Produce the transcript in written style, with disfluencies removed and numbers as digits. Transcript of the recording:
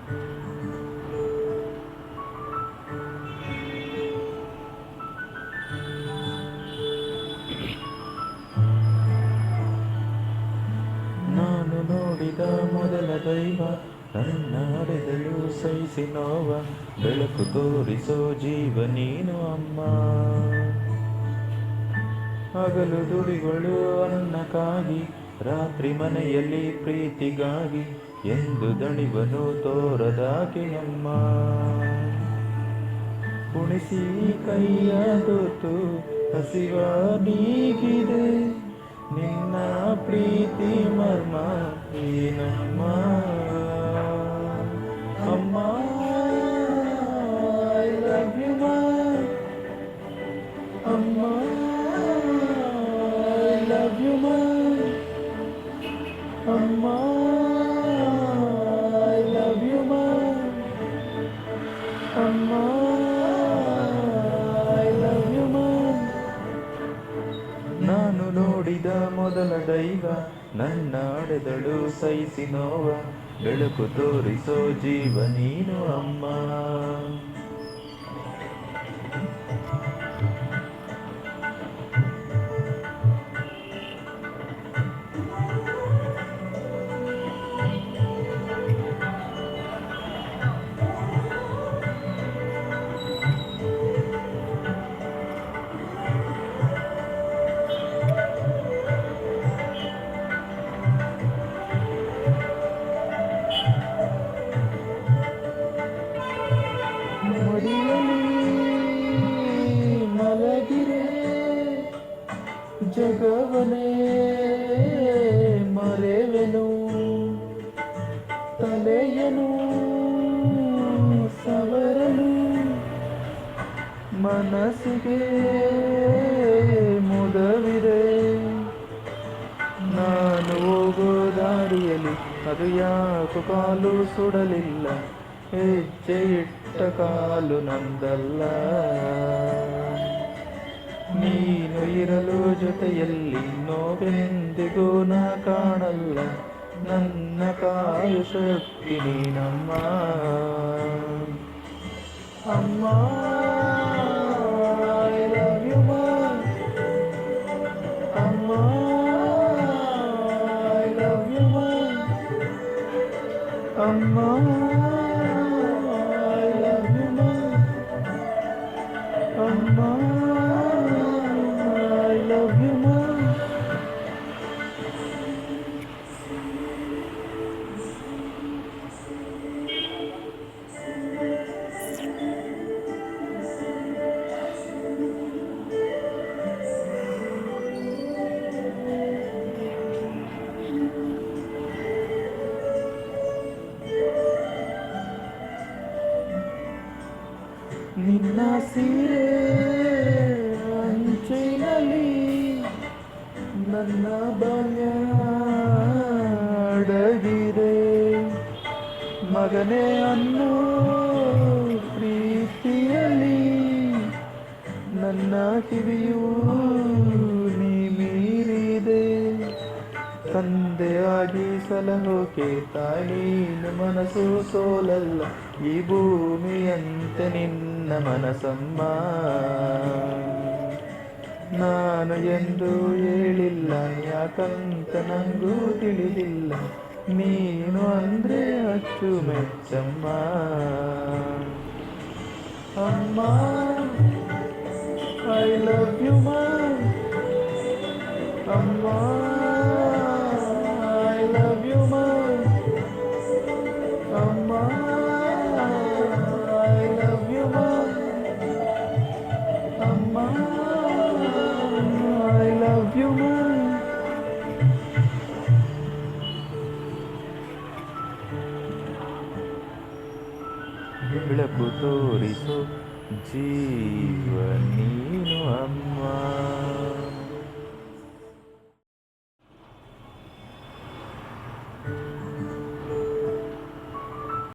ನಾನು ನೋಡಿದ ಮೊದಲ ದೈವ, ನನ್ನ ಹೃದಯವು ಸಹಿಸಿ ನೋವ, ಬೆಳಕು ತೋರಿಸೋ ಜೀವ ನೀನು ಅಮ್ಮ. ಹಗಲು ದುಡಿಗಳು ಅನ್ನಕ್ಕಾಗಿ, ರಾತ್ರಿ ಮನೆಯಲ್ಲಿ ಪ್ರೀತಿಗಾಗಿ, ಎಂದು ದಣಿವನು ತೋರದಾಗಿ ಅಮ್ಮ. ಕುಣಿಸಿ ಕೈಯ ದೂತು ಹಸಿವ ನೀಗಿದೆ, ನಿನ್ನ ಪ್ರೀತಿ ಮರ್ಮ ಏನಮ್ಮ. ಅಮ್ಮ ಐ ಲವ್ ಯು ಮಾ, ಅಮ್ಮ ಐ ಲವ್ ಯು ಮಾ, ಅಮ್ಮ ಐ ಲವ್ ಯು ಮಾ, ಅಮ್ಮ ಐ ಲವ್ ಯು ಮಾ. ನಾನು ನೋಡಿದ ಮೊದಲ ದೈವ, ನನ್ನ ಅಡೆದಳು ಸಹಿಸಿ ನೋವ, ಬೆಳಕು ತೋರಿಸೋ ಜೀವ ನೀನು ಅಮ್ಮ. ಮಡಿಲಲ್ಲಿ ಮಲಗಿರೆ ಜಗವನೇ ಮರೆವೆನು, ತಲೆಯನು ಸವರಲು ಮನಸ್ಸಿಗೆ ಮುದವಿದೆ. ನಾನು ಹೋಗೋ ದಾರಿಯಲ್ಲಿ ಅದು ಯಾಕೋ ಕಾಲು ಸುಡಲಿಲ್ಲ, ಹೆಜ್ಜೆ ಇಟ್ಟ ಕಾಲು ನಂದಲ್ಲ. ನೀನು ಇರಲು ಜೊತೆಯಲ್ಲಿ ನೋವೆಂದಿಗೂ ನಾ ಕಾಣಲ್ಲ, ನನ್ನ ಕಾಯು ಶಕ್ತಿ ನೀನಮ್ಮ. ಅಮ್ಮ ಐ ಲವ್ ಯು ಮಾ, ಅಮ್ಮ ಐ ಲವ್ ಯು ಮಾ, ಅಮ್ಮ ಐ ಲವ್ ಯು ಮಾ, ಅಮ್ಮ ಐ ಲವ್ ಯು ಮಾ. ನಿನ್ನ ಸೀರೆ ಅಂಚಿನಲ್ಲಿ ನನ್ನ ಬಾಲ್ಯ ಅಡಗಿದೆ, ಮಗನೇ ಅನ್ನೋ ಪ್ರೀತಿಯಲ್ಲಿ ನನ್ನ ಕಿವಿಯೂ ನೀ ಮೀರಿದೆ. ತಂದೆಯಾಗಿ ಸಲಹೋಕೆ ತಾಯಿನ ಮನಸ್ಸು ಸೋಲಲ್ಲ, ಈ ಭೂಮಿಯಂತೆ ನಿನ್ನ ಮನಸ್ಸಮ್ಮ. ನಾನು ಎಂದು ಹೇಳಿಲ್ಲ, ಯಾಕಂತ ನಂಗೂ ತಿಳಿದಿಲ್ಲ, ನೀನು ಅಂದ್ರೆ ಅಚ್ಚು ಮೆಚ್ಚಮ್ಮ. ಅಮ್ಮ ಐ ಲವ್ ಯು ಮಾ, ಅಮ್ಮ ಐ ಲವ್ ಯು ಮಾ, ಅಮ್ಮ ಐ ಲವ್ ಯು ಮಾ, ಅಮ್ಮ ಐ ಲವ್ ಯು ಮಾ. ಬೆಳಕು ತೋರಿಸು ಜೀವ ನೀನು ಅಮ್ಮ.